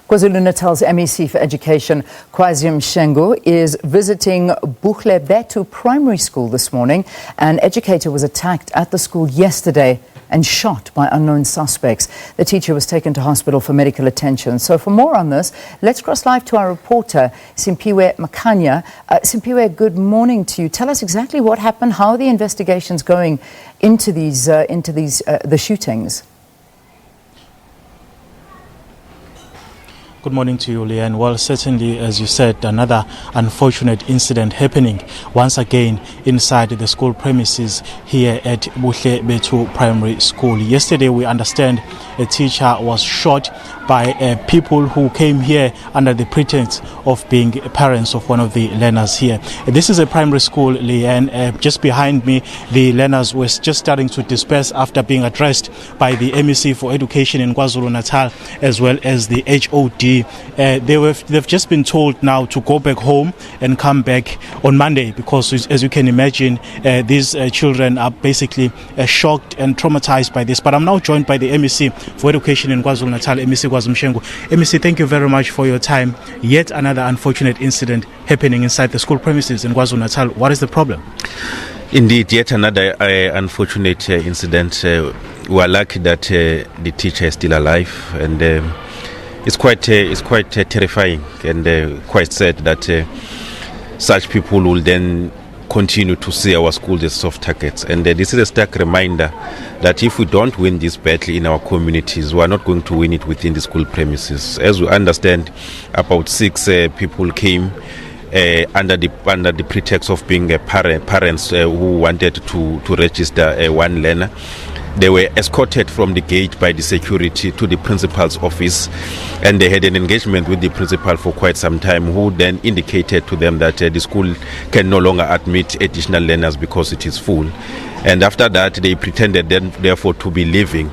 KwaZulu-Natal's MEC for Education, Kwazi Mshengu, is visiting Buhlebethu Primary School this morning. An educator was attacked at the school yesterday and shot by unknown suspects. The teacher was taken to hospital for medical attention. So for more on this, let's cross live to our reporter, Simphiwe Makhanya. Simphiwe, good morning to you. Tell us exactly what happened, how are the investigations going into the shootings? Good morning to you, Leanne. Well, certainly, as you said, another unfortunate incident happening once again inside the school premises here at Buhlebethu Primary School. Yesterday, we understand a teacher was shot by people who came here under the pretense of being parents of one of the learners here. This is a primary school, Leanne. Just behind me, the learners were just starting to disperse after being addressed by the MEC for Education in KwaZulu-Natal as well as the HOD. They've just been told now to go back home and come back on Monday because, as you can imagine, these children are basically shocked and traumatized by this. But I'm now joined by the MEC for Education in KwaZulu-Natal, MEC Kwazi Mshengu. MEC, thank you very much for your time. Yet another unfortunate incident happening inside the school premises in KwaZulu-Natal. What is the problem? Indeed, yet another unfortunate incident. We are lucky that the teacher is still alive, and it's quite terrifying and quite sad that such people will then continue to see our schools as soft targets. And this is a stark reminder that if we don't win this battle in our communities, we are not going to win it within the school premises. As we understand, about 6 people came under the pretext of being parents who wanted to register one learner. They were escorted from the gate by the security to the principal's office, and they had an engagement with the principal for quite some time, who then indicated to them that the school can no longer admit additional learners because it is full. And after that, they pretended then therefore to be leaving,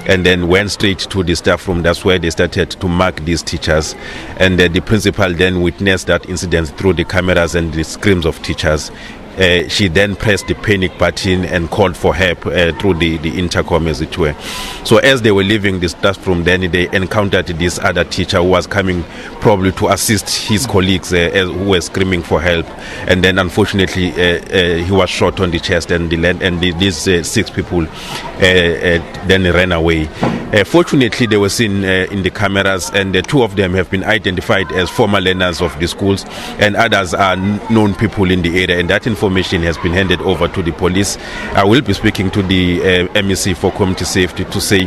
and then went straight to the staff room. That's where they started to mark these teachers, and the principal then witnessed that incident through the cameras and the screams of teachers. She then pressed the panic button and called for help through the intercom, as it were. So as they were leaving the staff room, then they encountered this other teacher who was coming probably to assist his colleagues who were screaming for help. And then unfortunately he was shot on the chest, and these 6 people then ran away. Fortunately, they were seen in the cameras, and 2 of them have been identified as former learners of the schools, and others are known people in the area, and that information has been handed over to the police. I will be speaking to the MEC for Community Safety to say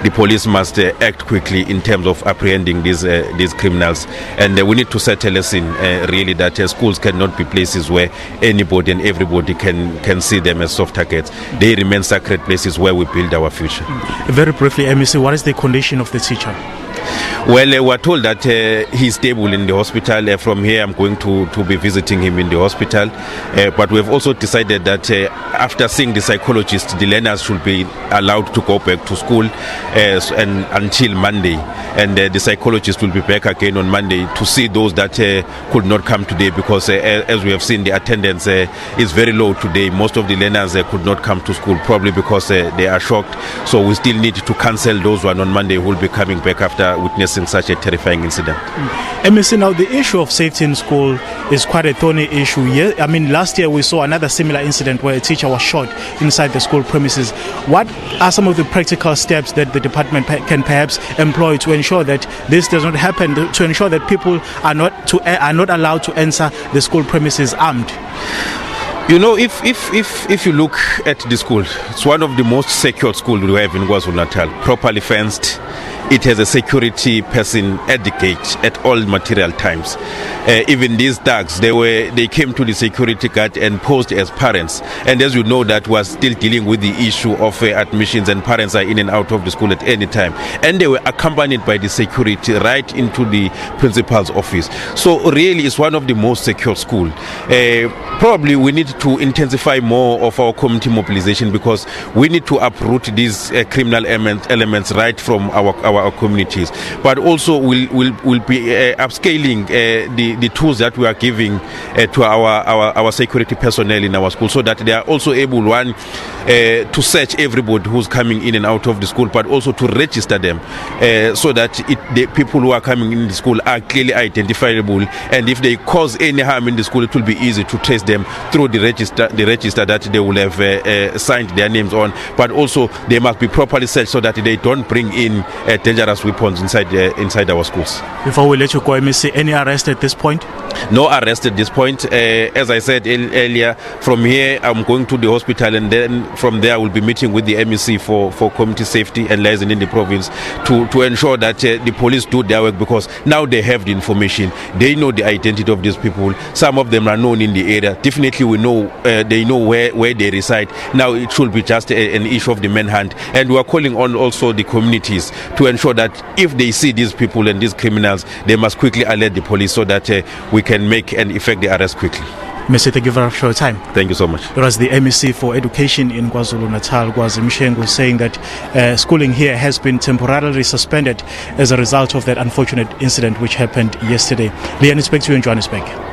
the police must act quickly in terms of apprehending these criminals, and we need to set a lesson really that schools cannot be places where anybody and everybody can see them as soft targets. They remain sacred places where we build our future. Very briefly, MEC, what is the condition of the teacher? Well, we're told that he's stable in the hospital. From here, I'm going to be visiting him in the hospital. But we've also decided that after seeing the psychologist, the learners should be allowed to go back to school and until Monday. And the psychologist will be back again on Monday to see those that could not come today, because as we have seen, the attendance is very low today. Most of the learners could not come to school, probably because they are shocked. So we still need to cancel those one on Monday who will be coming back after witnessing such a terrifying incident. MEC, now the issue of safety in school is quite a thorny issue. Yeah, I mean, last year we saw another similar incident where a teacher was shot inside the school premises. What are some of the practical steps that the department can perhaps employ to ensure that this does not happen, to ensure that people are not allowed to enter the school premises armed? You know, if you look at the school, it's one of the most secure schools we have in KwaZulu-Natal, properly fenced. It has a security person at the gate at all material times. Even these thugs, they came to the security guard and posed as parents. And as you know, that was still dealing with the issue of admissions, and parents are in and out of the school at any time. And they were accompanied by the security right into the principal's office. So really, it's one of the most secure schools. Probably we need to intensify more of our community mobilization, because we need to uproot these criminal elements right from our our communities. But also we'll be upscaling the tools that we are giving to our security personnel in our school, so that they are also able, one, to search everybody who's coming in and out of the school, but also to register them, so that the people who are coming in the school are clearly identifiable, and if they cause any harm in the school, it will be easy to trace them through the register that they will have signed their names on. But also they must be properly searched so that they don't bring in dangerous weapons inside our schools. Before we let you go, MEC, any arrest at this point? No arrest at this point. As I said earlier, from here I'm going to the hospital, and then from there I will be meeting with the MEC for community safety and liaison in the province to ensure that the police do their work, because now they have the information. They know the identity of these people. Some of them are known in the area. Definitely we know they know where they reside. Now it should be just an issue of the manhunt, and we are calling on also the communities to ensure that if they see these people and these criminals, they must quickly alert the police, so that we can make and effect the arrest quickly. MEC, thank you very much for your time. Thank you so much. It was the MEC for Education in KwaZulu-Natal, Kwazi Mshengu, saying that schooling here has been temporarily suspended as a result of that unfortunate incident which happened yesterday. Leanne, speak to you in Johannesburg.